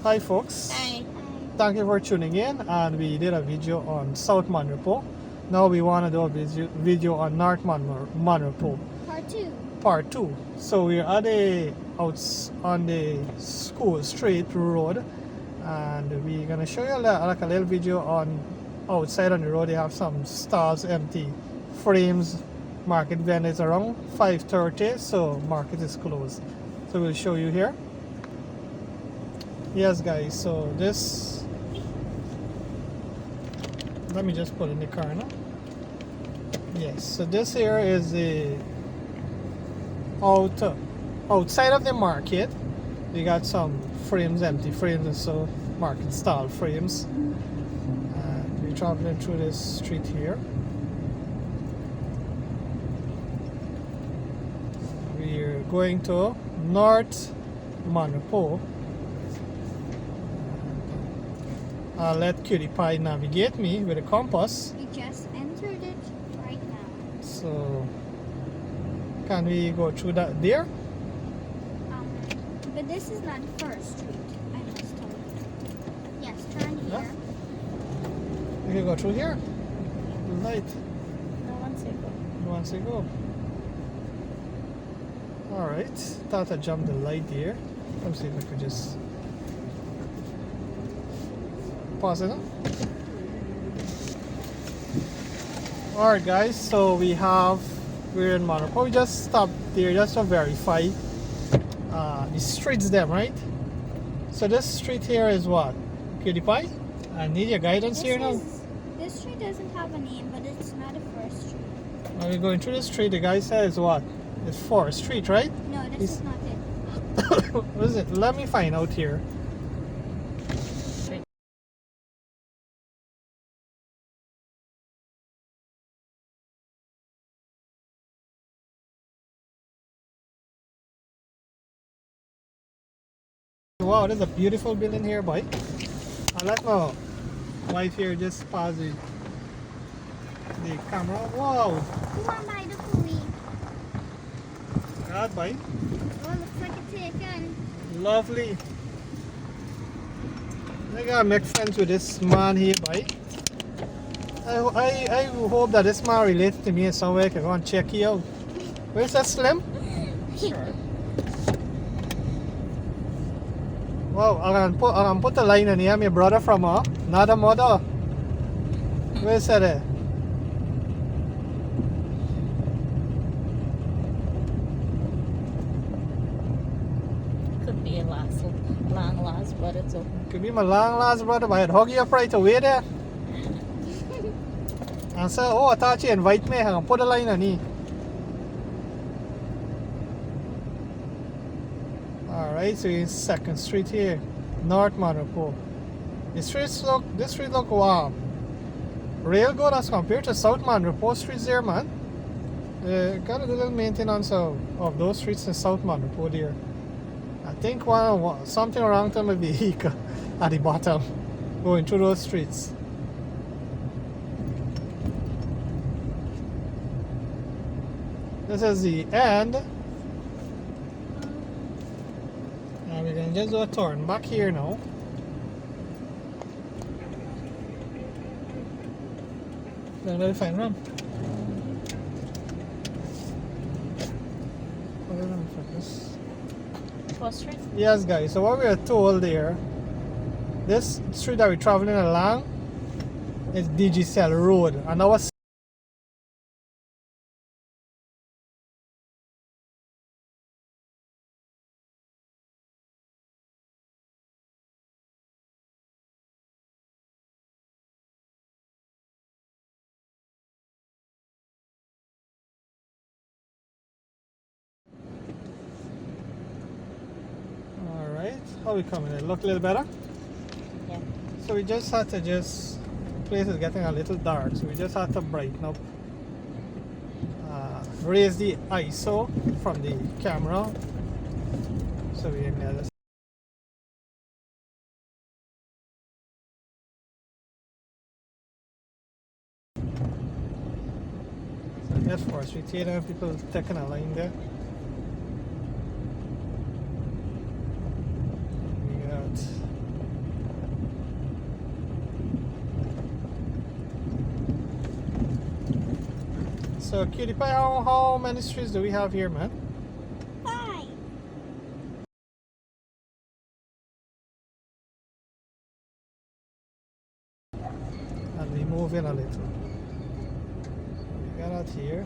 Hi folks, Hi. thank you for tuning in, and we did a video on South Mon Repos. Now we want to do a video on North Mon Repos, Part 2. part 2. So we're at the on the school street road, and we're gonna show you like a little video on outside on the road. They have some stalls empty, frames. Market vendors around 5:30, so market is closed. So we'll show you here. Yes guys, so this, let me just put in the car now. Yes, so this here is the outside of the market. We got some frames, empty frames, and so market style frames, and we're traveling through this street here. We're going to North Mon Repos. I'll let Cutie Pie navigate me with a compass. We just entered it right now. So, can we go through that there? But this is not First Street, I must tell you. Yes, turn here. Yeah. We can go through here. The light. No one say go. Once we go. Alright. Thought I jumped the light there. Let me see if I could just pause it. Alright guys, so we're in Mon Repos. We just stopped there just to verify the streets them, right? So this street here is what? Cutie Pie? I need your guidance here now. This street doesn't have a name, but it's not a First Street. Are we going through the street? The guy says what? It's 4th Street, right? No, this is not it. What is it? Let me find out here. Wow, there's a beautiful building here, boy. I let my wife here just pause the camera. Wow, Who am I the queen? God, boy. Oh, looks like a taken. Lovely. I gotta make friends with this man here, boy. I hope that this man relates to me in some way. I can go and check you out. Where's that Slim? Sure. Wow, I can put the line in here. My brother from another mother. Where's that? Could be a long last, but it's open. Could be my long last brother, but I'd hug you up right away there. And say, oh, I thought you invite me. I can put the line on here. Alright, so in 2nd Street here, North Mon Repos. This street look real good as compared to South Mon Repos streets there, man. Got a little maintenance of those streets in South Mon Repos there. I think something wrong to my vehicle at the bottom, going through those streets. This is the end. And we can just do a turn back here now. Then we'll find room. First Street? Yes guys, so what we are told there, this street that we're traveling along is Digicel Road, and our how we coming? It look a little better? Yeah. So we just had to the place is getting a little dark, so we just had to brighten up, raise the ISO from the camera, so we can get this. So that's 4th Street here, people taking a line there. We got So, Cutie Pie, how many streets do we have here, man? 5. And we move in a little. We got out here.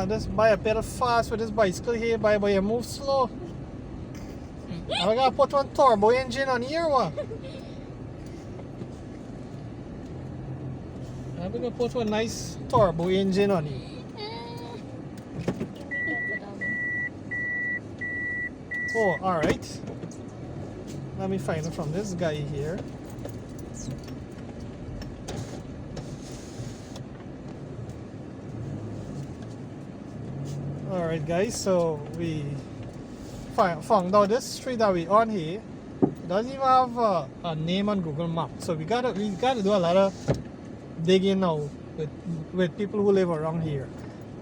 This buy a pedal fast with this bicycle here, but you move slow. I gotta put one turbo engine on here, one. I'm gonna put one nice turbo engine on it. Oh, alright. Let me find it from this guy here. Alright guys, so we found out this street that we on here. It doesn't even have a name on Google Maps. So we gotta do a lot of digging now with people who live around here.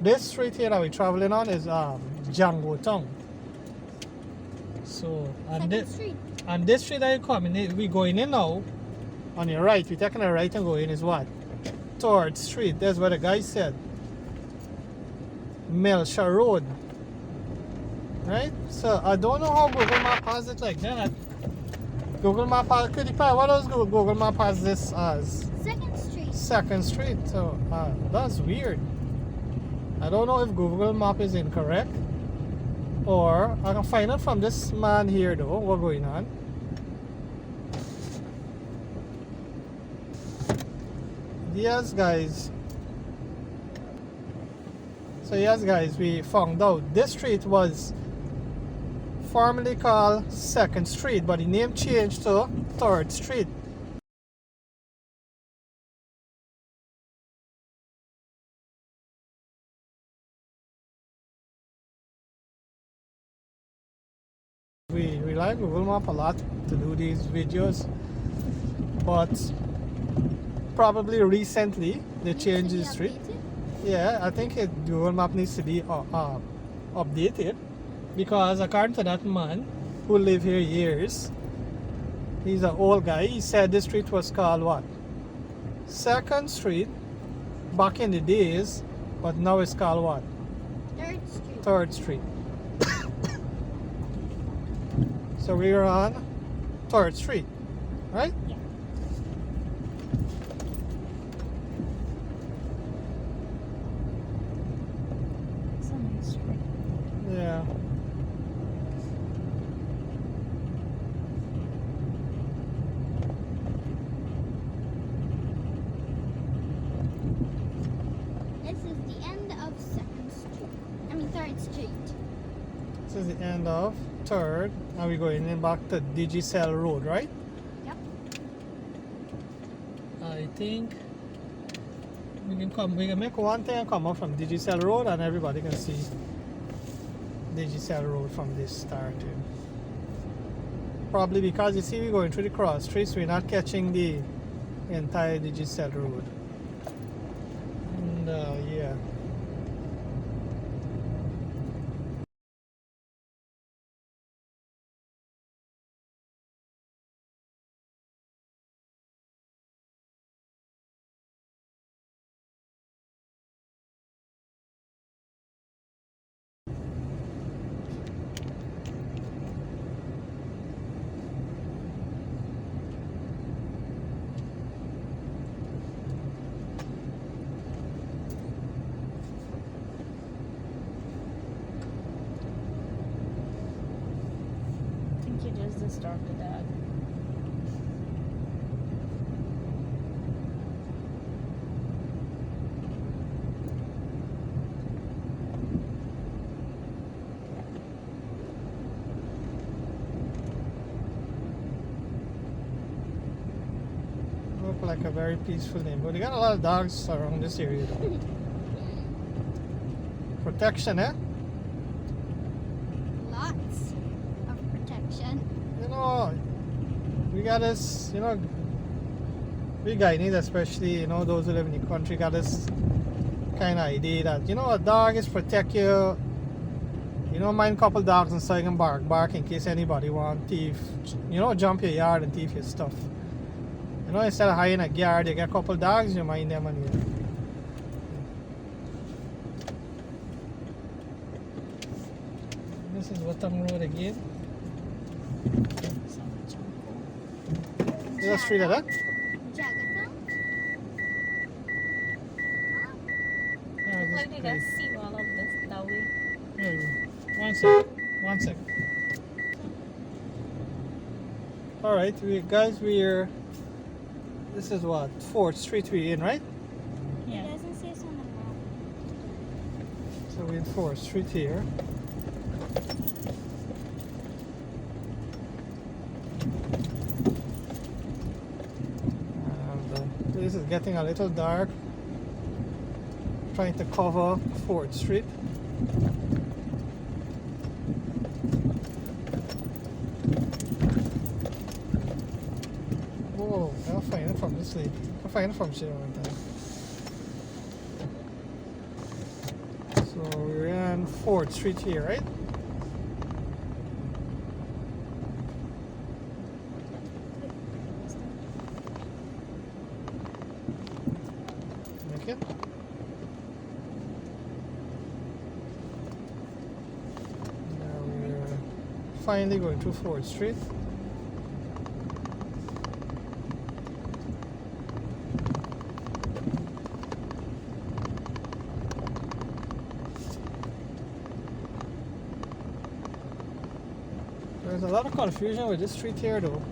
This street here that we're traveling on is Django Town. So and this street that you coming in, we going in now. On your right, we're taking a right and going is what? Towards street. That's what the guy said. Melshire Road, right? So I don't know how Google Map has it like that. Google Map has, what does Google Map has this as? 2nd Street. 2nd Street. So that's weird. I don't know if Google Map is incorrect, or I can find out from this man here though what's going on. Yes, guys. So yes guys, we found out this street was formerly called 2nd Street, but the name changed to 3rd Street. We rely on Google Map a lot to do these videos, but probably recently they changed the street. Yeah, I think Google Map needs to be updated, because according to that man who lived here years, he's an old guy, he said this street was called what? 2nd Street back in the days, but now it's called what? 3rd Street. 3rd Street. So we're on 3rd Street, right? Yeah. It's a nice street. Yeah. This is the end of 2nd Street. I mean 3rd Street. This is the end of 3rd. Now we're going in back to Digicel Road, right? Yep. I think we can make one thing and come up from Digicel Road, and everybody can see Digicel Road from this starting. Probably because you see we're going through the cross streets, we're not catching the entire Digicel Road. And yeah. I think you just distorted that. like a very peaceful neighborhood. They got a lot of dogs around this area though. Protection, eh? Lots of protection. You know, we got this, you know, we Guyanese especially, you know, those who live in the country got this kind of idea that, you know, a dog is protect you. You don't mind a couple dogs inside and bark in case anybody want thief, you know, jump your yard and thief your stuff. You know, instead of hiding a yard, you get a couple dogs, you mind them and you. This is Wattam Road again. Is that street of that? Jagata? Yeah, this Like they got great. see all of this that way. There you go. One sec. Alright, we're this is what? 4th Street we're in, right? It Yeah. doesn't say so on the map. So we're in 4th Street here. And the place is getting a little dark. Trying to cover 4th Street. Whoa, I'll find it from this lady. I'll find it from she one time. So we're on 4th Street here, right? Make it. Now we're finally going to 4th Street. There's a lot of confusion with this street here though.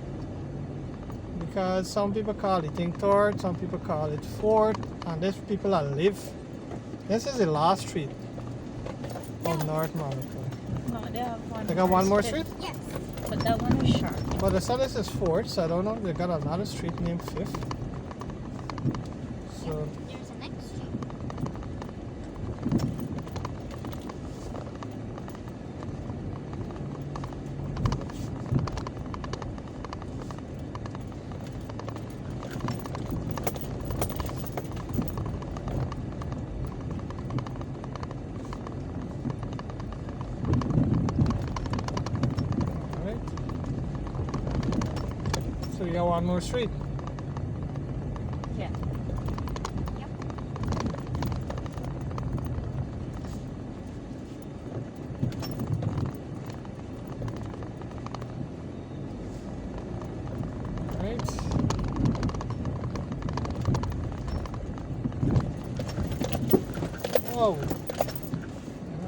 Because some people call it Third, some people call it Fourth, and there's people that live. This is the last street of North Monaco. No, they have one. They got one more Fifth, street? Yes. But that one is short. But they said this is Fourth, so I don't know if they got another street named Fifth. So There's a next street. alright. So you got one more street. Yeah. Yep. Right. Whoa.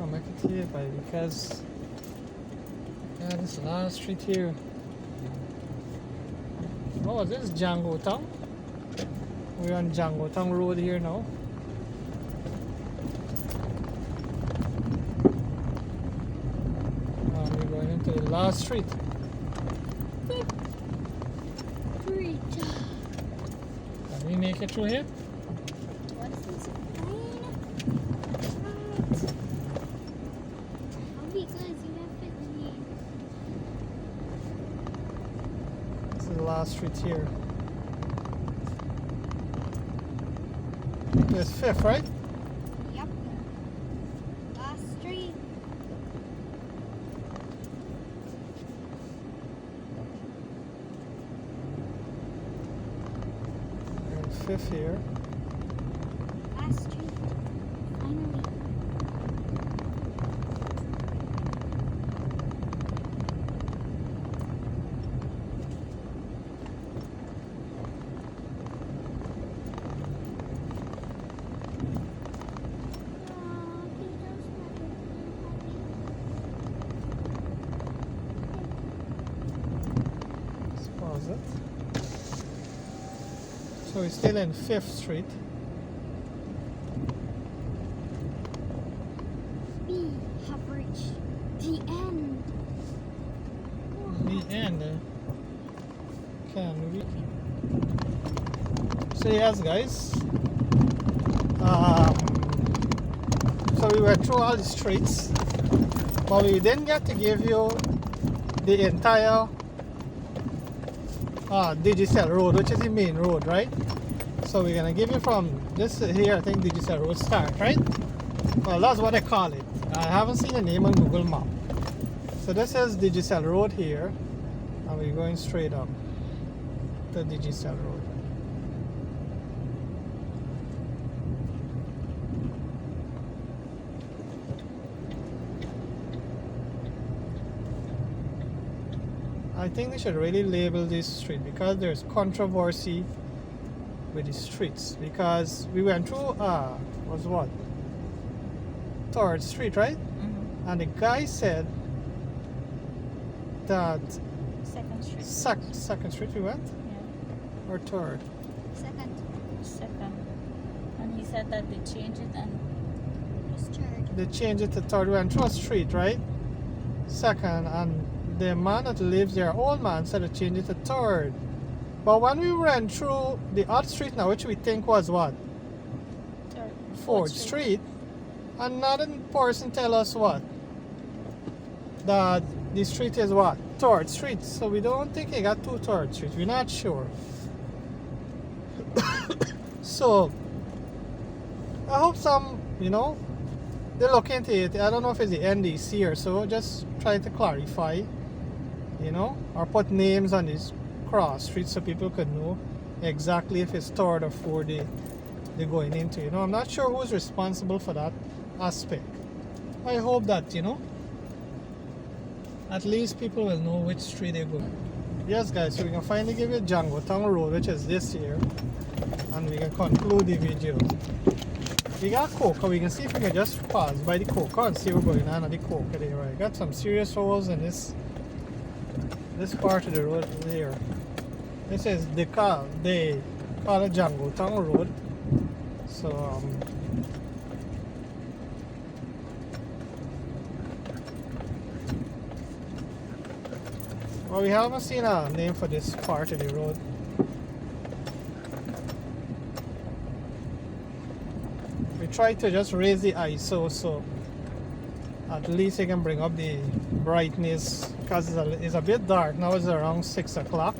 I'll make it here, buddy, because yeah, this last street here. Oh, this is Django Town. We're on Django Town Road here now. We're going into the last street. Great. Can we make it through here? What's this plane? Right. I'll be good. You have fit me. This is the last street here. There's Fifth, right? Yep. Last street. And Fifth here. Last street. Finally. Let's pause it. So we're still in 5th Street. We have reached the end. The end. Can we? So yes, guys. Um, so we went through all the streets, but we didn't get to give you the entire Digicel Road, which is the main road, right? So we're gonna give you from this here, I think Digicel Road start, right? Well, that's what I call it. I haven't seen the name on Google Map. So this is Digicel Road here, and we're going straight up to Digicel Road. I think they should really label this street because there's controversy with the streets, because we went through was what? 3rd Street, right? Mm-hmm. And the guy said that 2nd Street. 2nd Street we went? Yeah. Or 3rd? Second. 2nd. And he said that they changed it and It's third. They changed it to 3rd. We went through a street, right? 2nd, and the man that lives there, old man, said to change it to 3rd. But when we went through the other street now, which we think was what? 4th Street, another person tell us what? That the street is what? 3rd Street. So we don't think he got 2 3rd Street. We're not sure. So I hope some, they look into it. I don't know if it's the NDC or so. Just try to clarify, or put names on these cross streets so people could know exactly if it's 3rd or 4th they're going into. I'm not sure who's responsible for that aspect. I hope that, at least people will know which street they're going. Yes, guys, so we can finally give you Django Road, which is this here, and we can conclude the video. We got Koker. We can see if we can just pass by the Koker and see what's going on at the Koker there. Right, got some serious holes in this part of the road here. This is they call it Django Road. So well, we haven't seen a name for this part of the road. We try to just raise the ISO so at least you can bring up the brightness, because it's a bit dark now. It's around 6 o'clock.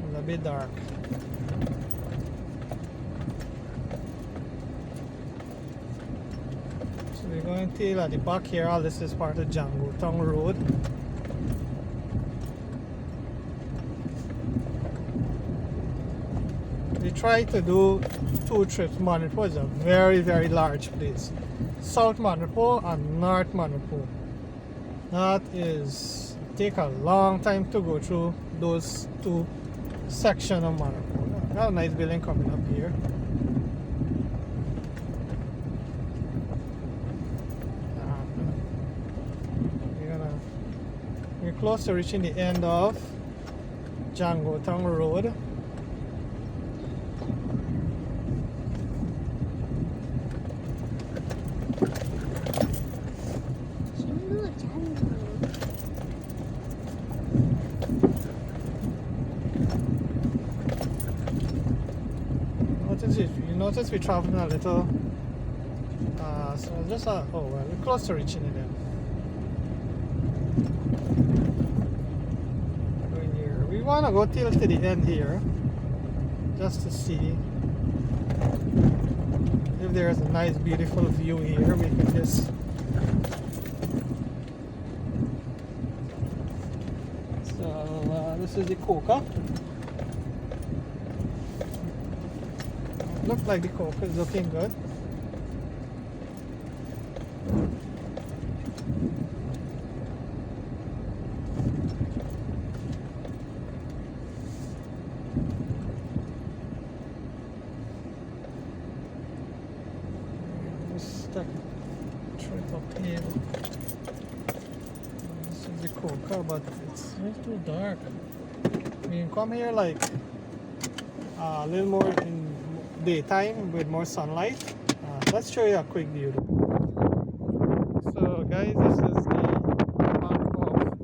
It's a bit dark. So we're going to at the back here. All this is part of Django Road. We try to do 2 trips. Mon Repos is a very, very large place. South Mon Repos and North Mon Repos. That is take a long time to go through those 2 sections of Mon Repos. Got a nice building coming up here. We're close to reaching the end of Django Road. You notice we're traveling a little, so just we're close to reaching it then. Going here. We want to go till to the end here, just to see if there's a nice beautiful view here. We can just this is the Koker. Looks like the Koker is looking good. Just take a trip up here. This is the Koker, but it's not too dark. We can come here like a little more in daytime with more sunlight. Let's show you a quick view. So guys, this is the map of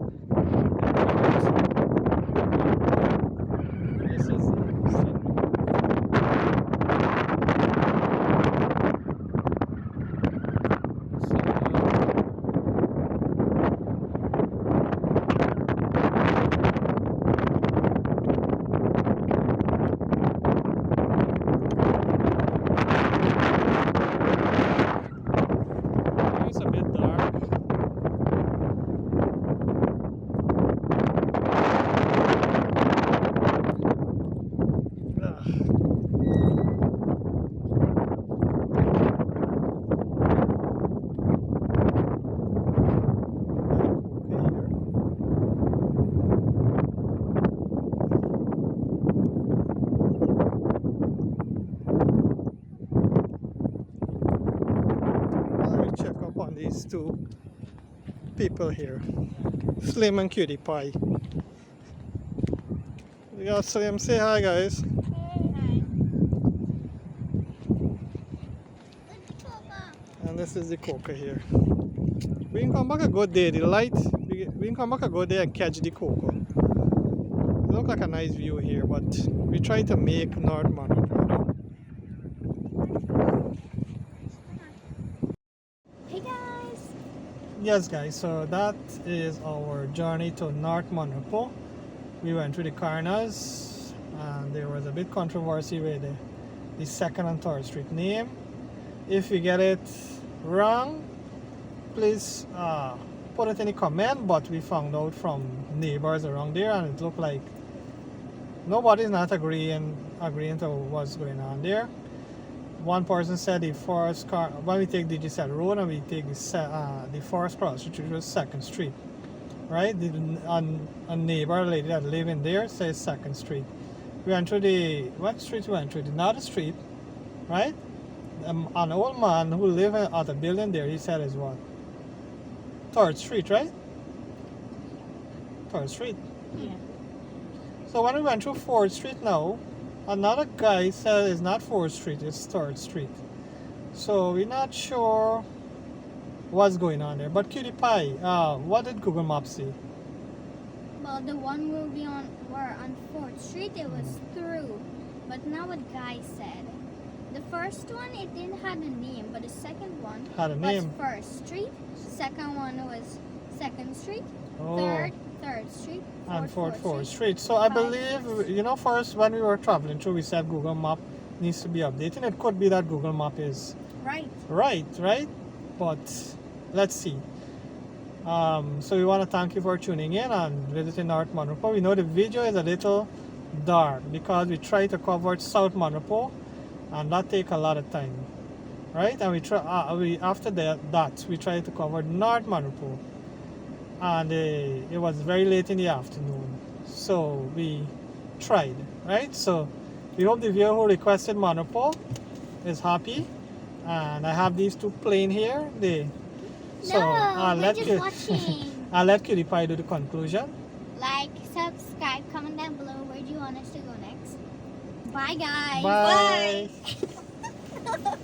And these two people here, Slim and Cutie Pie. We got Slim, say hi guys. Hi. Look at Papa. And this is the Koker here. We can come back a good day, the light, we can come back a good day and catch the Koker. It looks like a nice view here, but we try to make North Mon Repos, you know? Hey guys. Yes guys, so that is our journey to North Mon Repos. We went through the corners and there was a bit controversy with the second and third street name. If you get it wrong, please put it in the comment, but we found out from neighbors around there and it looked like nobody's not agreeing to what's going on there. One person said the first car, when we take Digicel Road and we take the first cross, which was 2nd Street, right? A neighbor lady that live in there says 2nd Street. We went through what street we went through? The North Street, right? An old man who lived at a building there, he said is what? 3rd Street, right? 3rd Street. Yeah. So when we went through 4th Street now, another guy said it's not 4th Street, it's 3rd Street. So we're not sure what's going on there. But Cutie Pie, what did Google Maps say? Well, the one were on 4th Street, it was through. But now what Guy said. The first one, it didn't have a name, but the second one Had a was name. 1st Street. Second one was 2nd Street. Oh. 3rd Street. And 4th 4th Street. So I 5th believe, you know, first when we were traveling through, we said Google Map needs to be updated. It could be that Google Map is Right. right? But let's see. So we want to thank you for tuning in and visiting North Mon Repos. We know the video is a little dark because we try to cover South Mon Repos and that take a lot of time, right? And we try after that we try to cover North Mon Repos, and it was very late in the afternoon, so we tried, right? So we hope the viewer who requested Mon Repos is happy. And I have these two plain here. So I'll we're let just watching. I'll let Cutie Pie do the conclusion. Like, subscribe, comment down below where do you want us to go next. Bye guys. Bye. Bye.